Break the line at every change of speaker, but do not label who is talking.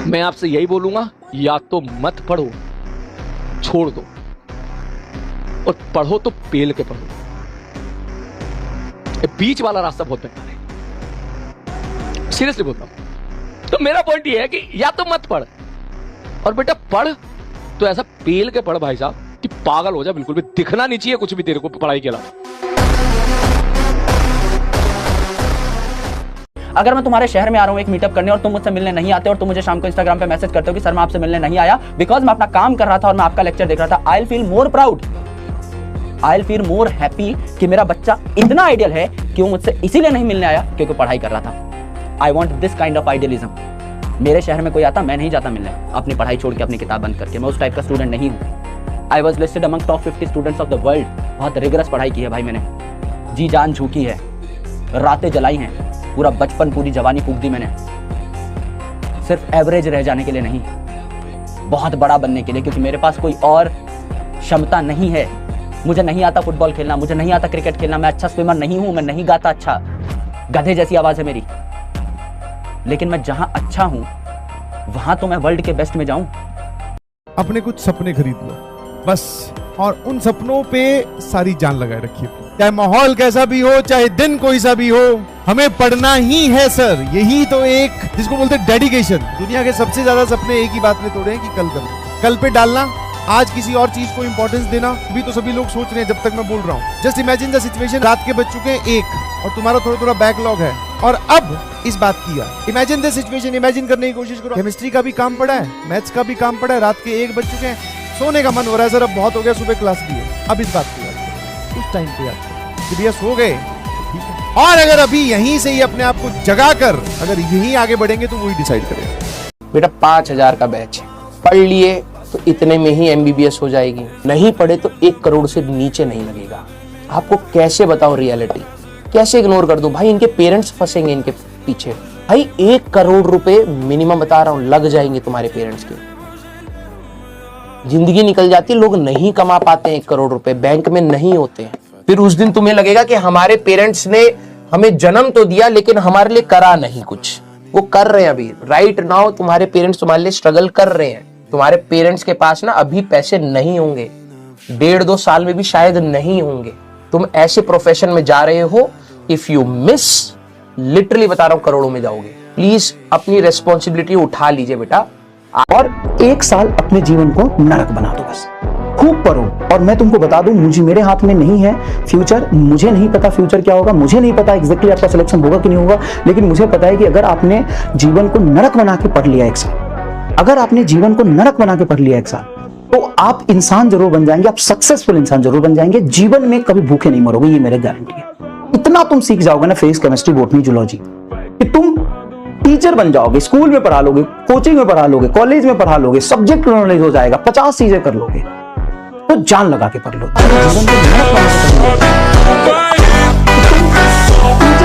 मैं आपसे यही बोलूंगा, या तो मत पढ़ो, छोड़ दो, और पढ़ो तो पेल के पढ़ो। बीच वाला रास्ता बहुत बेकार है, सीरियसली बोलता हूं। तो मेरा पॉइंट ये है कि या तो मत पढ़, और बेटा पढ़ तो ऐसा पेल के पढ़ भाई साहब कि पागल हो जा, बिल्कुल भी दिखना नहीं चाहिए कुछ भी तेरे को पढ़ाई के अलावा।
अगर मैं तुम्हारे शहर में आ रहा हूं एक मीटअप करने और तुम मुझसे मिलने नहीं आते और तुम मुझे शाम को इंस्टाग्राम पे मैसेज करते हो कि सर मैं आपसे मिलने नहीं आया बिकॉज मैं अपना काम कर रहा था और मैं आपका लेक्चर देख रहा था, I will feel more proud, I will feel more happy कि मेरा बच्चा इतना आइडियल है कि वो मुझसे इसीलिए नहीं मिलने आया क्योंकि पढ़ाई कर रहा था। I want this kind of idealism. मेरे शहर में कोई आता, मैं नहीं जाता मिलने अपनी पढ़ाई छोड़ के, अपनी किताब बंद करके। मैं उस टाइप का स्टूडेंट नहीं हूँ। I was listed among top 50 students of the world. बहुत रिगरस पढ़ाई की है भाई मैंने, जी जान झूकी है, रातें जलाई हैं, पूरा बचपन पूरी जवानी फूंक दी मैंने, सिर्फ एवरेज रह जाने के लिए नहीं, बहुत बड़ा बनने के लिए, क्योंकि मेरे पास कोई और क्षमता नहीं है। मुझे नहीं आता फुटबॉल खेलना, मुझे नहीं आता क्रिकेट खेलना, मैं अच्छा स्विमर नहीं हूं, मैं नहीं गाता अच्छा, गधे जैसी आवाज है मेरी, लेकिन मैं जहां अच्छा हूं वहां तो मैं वर्ल्ड के बेस्ट में जाऊं।
अपने कुछ सपने खरीद लो बस, और उन सपनों पे सारी जान लगाए रखिए। चाहे माहौल कैसा भी हो, चाहे दिन कोई सा भी हो, हमें पढ़ना ही है सर। यही तो एक जिसको बोलते हैं डेडिकेशन। दुनिया के सबसे ज्यादा सपने एक ही बात में तोड़े हैं कि कल पे डालना, आज किसी और चीज को इंपॉर्टेंस देना। भी तो सभी लोग सोच रहे हैं जब तक मैं बोल रहा हूँ। जस्ट इमेजिन द सिचुएशन, रात के बज चुके हैं 1 और तुम्हारा थोड़ा थोड़ा बैकलॉग है, और अब इस बात किया। इमेजिन द सिचुएशन, इमेजिन करने की कोशिश करो। केमिस्ट्री का भी काम पड़ा है, मैथ्स का भी काम पड़ा है, रात के 1 बज चुके हैं, सोने का मन हो रहा है सर, अब बहुत हो गया, सुबह क्लास भी है। अब इस बात को याद करो, उस टाइम पे याद करो कि भैया सो गए, ठीक है। और अगर अभी यहीं से ही अपने आप को जगा कर अगर यहीं आगे बढ़ेंगे तो वही डिसाइड करेगा।
बेटा 5000 का बैच है, पढ़ लिए तो इतने में ही MBBS हो जाएगी, नहीं पढ़े तो 1 करोड़ से नीचे नहीं लगेगा। आपको कैसे बताओ रियलिटी, कैसे इग्नोर कर दूं भाई? इनके पेरेंट्स फंसेंगे इनके पीछे भाई। 1 करोड़ रुपए मिनिमम बता रहा हूं लग जाएंगे तुम्हारे पेरेंट्स के। जिंदगी निकल जाती, लोग नहीं कमा पाते हैं 1 करोड़ रुपए, बैंक में नहीं होते हैं। फिर उस दिन तुम्हें लगेगा कि हमारे पेरेंट्स ने हमें जन्म तो दिया लेकिन हमारे लिए करा नहीं कुछ। वो कर रहे हैं अभी, राइट नाउ तुम्हारे पेरेंट्स तुम्हारे लिए स्ट्रगल कर रहे हैं। तुम्हारे पेरेंट्स के पास ना अभी पैसे नहीं होंगे, 1.5-2 साल में भी शायद नहीं होंगे। तुम ऐसे प्रोफेशन में जा रहे हो, इफ यू मिस, लिटरली बता रहा हूं करोड़ों में जाओगे। प्लीज अपनी रेस्पॉन्सिबिलिटी उठा लीजिए बेटा।
और 1 साल अपने जीवन को नरक बना दो बस, खूब पढ़ो। और मैं तुमको बता दूं, मेरे हाथ में नहीं है फ्यूचर, मुझे नहीं पता फ्यूचर क्या होगा, मुझे नहीं पता एग्जैक्टली आपका सिलेक्शन होगा कि नहीं होगा, लेकिन मुझे पता है कि अगर आपने जीवन को नरक बना के पढ़ लिया 1 साल, अगर आपने जीवन को नरक बना के पढ़ लिया 1 साल, तो आप इंसान जरूर बन जाएंगे, आप सक्सेसफुल इंसान जरूर बन जाएंगे। जीवन में कभी भूखे नहीं मरोगे, ये मेरी गारंटी है। इतना तुम सीख जाओगे ना फिजिक्स, केमिस्ट्री, बॉटनी, जूलॉजी, कि तुम टीचर बन जाओगे, स्कूल में पढ़ा लोगे, कोचिंग में पढ़ा लोगे, कॉलेज में पढ़ा लोगे, सब्जेक्ट नॉलेज हो जाएगा, 50 चीजें कर लोगे। तो जान लगा के पढ़ लो। जीवन को नरक बना के पढ़ लो।